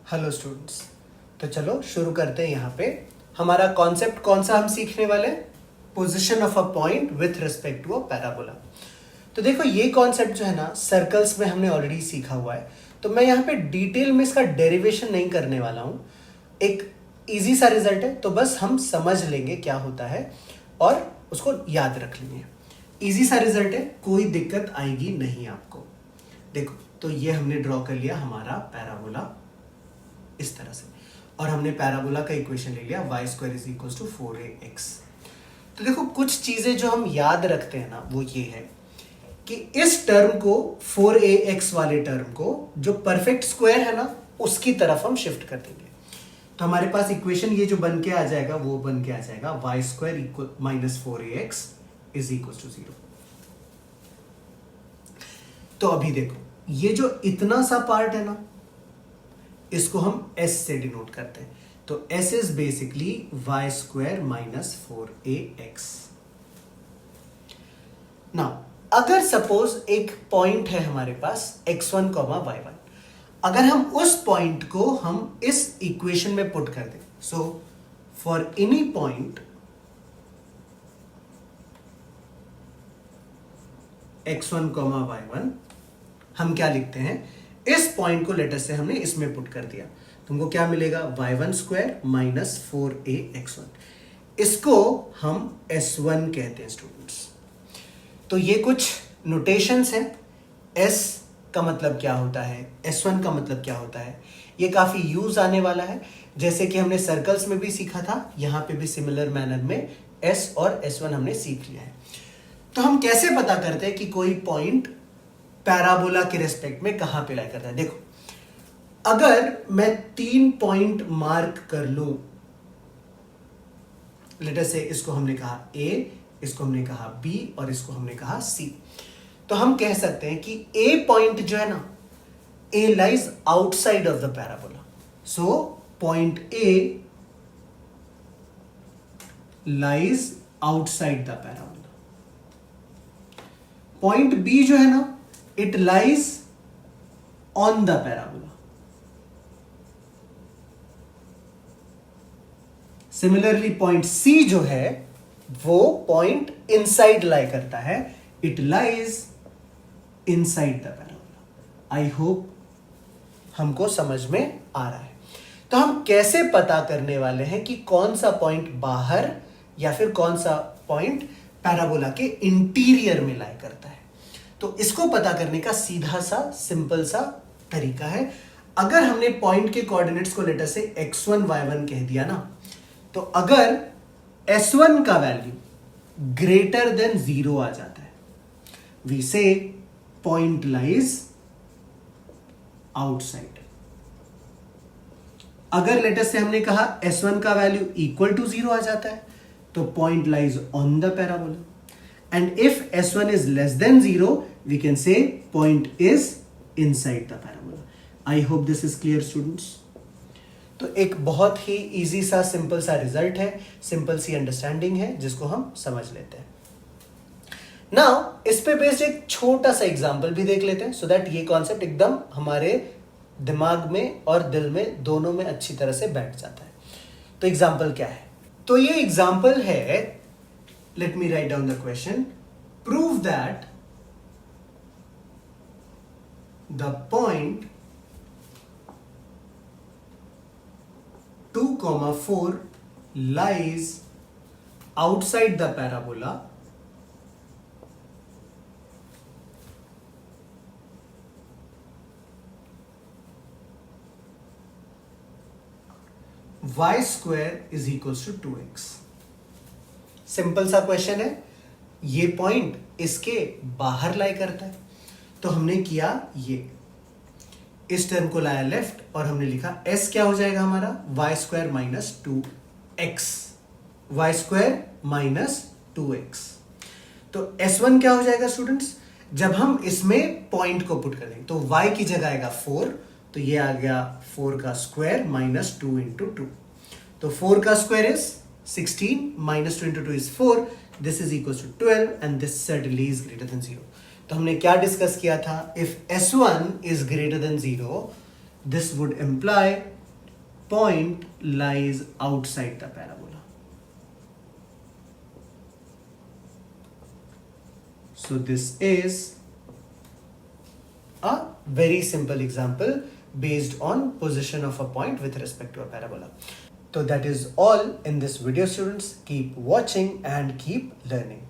Hello students. तो चलो शुरू करते हैं। यहाँ पे हमारा कॉन्सेप्ट कौन सा हम सीखने वाले हैं? Position of a point with respect to a parabola. तो देखो ये कॉन्सेप्ट जो है ना सर्कल्स में हमने ऑलरेडी सीखा हुआ है, तो मैं यहाँ पे डिटेल में इसका डेरिवेशन नहीं करने वाला हूँ। एक इजी सा रिजल्ट है, तो बस हम समझ लेंगे क्या होता है और उसको याद रख लेंगे। इजी सा रिजल्ट है, कोई दिक्कत आएगी नहीं आपको। देखो तो ये हमने ड्रॉ कर लिया हमारा पैराबोला इस तरह से, और हमने पैराबोला का इक्वेशन ले लिया y square is equal to 4ax। तो देखो कुछ चीजें जो हम याद रखते हैं ना वो ये है कि इस टर्म को 4ax वाले टर्म को जो परफेक्ट स्क्वायर है ना उसकी तरफ हम शिफ्ट कर देंगे। तो हमारे पास इक्वेशन ये जो बन के आ जाएगा वो बन के आ जाएगा y square equal minus 4ax is equal to 0। तो अभी देखो ये जो इतना सा पार्ट है ना इसको हम s से डिनोट करते हैं। तो s is basically y square minus 4ax। Now अगर सपोज एक पॉइंट है हमारे पास x1, y1, अगर हम उस पॉइंट को हम इस इक्वेशन में पुट कर दें, so for any point x1, y1 हम क्या लिखते हैं, इस पॉइंट को लेटर से हमने इसमें पुट कर दिया, तुमको क्या मिलेगा y1 स्क्वायर माइनस 4ax1। इसको हम s1 कहते हैं स्टूडेंट्स। तो ये कुछ नोटेशंस हैं। s का मतलब क्या होता है, s1 का मतलब क्या होता है, ये काफी यूज आने वाला है। जैसे कि हमने सर्कल्स में भी सीखा था, यहां पे भी सिमिलर मैनर में s और s1 हमने सीख लिया है। तो हम कैसे पता करते हैं कि कोई पॉइंट पैराबोला के रेस्पेक्ट में कहां पे लाई करता है? देखो अगर मैं 3 पॉइंट मार्क कर लूं, लेटर से इसको हमने कहा A, इसको हमने कहा B और इसको हमने कहा C, तो हम कह सकते हैं कि A पॉइंट जो है ना, A lies outside of the parabola. So point A lies outside the parabola. Point B जो है ना, it lies on the parabola. Similarly point C जो है वो पॉइंट इनसाइड लाई करता है, it lies inside the parabola. I hope हमको समझ में आ रहा है। तो हम कैसे पता करने वाले हैं कि कौन सा पॉइंट बाहर या फिर कौन सा पॉइंट पैराबोला के इंटीरियर में लाई करता है? तो इसको पता करने का सीधा सा सिंपल सा तरीका है। अगर हमने पॉइंट के कोऑर्डिनेट्स को लेटर से x1, y1 कह दिया ना, तो अगर s1 का वैल्यू ग्रेटर देन 0 आ जाता है, वी से पॉइंट लाइज आउटसाइड। अगर लेटर से हमने कहा s1 का वैल्यू इक्वल टू 0 आ जाता है, तो point lies on the parabola. And if s1 is less than 0, we can say point is inside the parabola. I hope this is clear students. तो एक बहुत ही इजी सा सिंपल सा result है, simple सी understanding है जिसको हम समझ लेते हैं। नाउ इस पे बेस्ड एक छोटा सा एग्जांपल भी देख लेते हैं, सो दैट ये कॉन्सेप्ट एकदम हमारे दिमाग में और दिल में दोनों में अच्छी तरह से बैठ जाता है। तो एग्जांपल क्या है? तो ये एग्जांपल है, let me write down the question. Prove that the point 2, 4 lies outside the parabola y square is equals to 2x. Simple सा क्वेश्चन है, ये पॉइंट इसके बाहर लाई करता है। तो हमने किया ये, इस टर्म को लाया लेफ्ट और हमने लिखा s क्या हो जाएगा हमारा, y square minus 2x, y square minus 2x। तो s1 क्या हो जाएगा स्टूडेंट्स, जब हम इसमें पॉइंट को पुट कर देंगे तो y की जगह आएगा 4, तो ये आ गया 4 का स्क्वायर माइनस 2 इंटू 2। तो 4 का square is 16 minus 2 into 2 is 4. This is equals to 12 and this certainly is greater than 0. तो हमने क्या डिस्कस किया था, if S1 is greater than 0 This would imply point lies outside the parabola. So this is a very simple example based on position of a point with respect to a parabola. So that is all in this video, students. Keep watching and keep learning.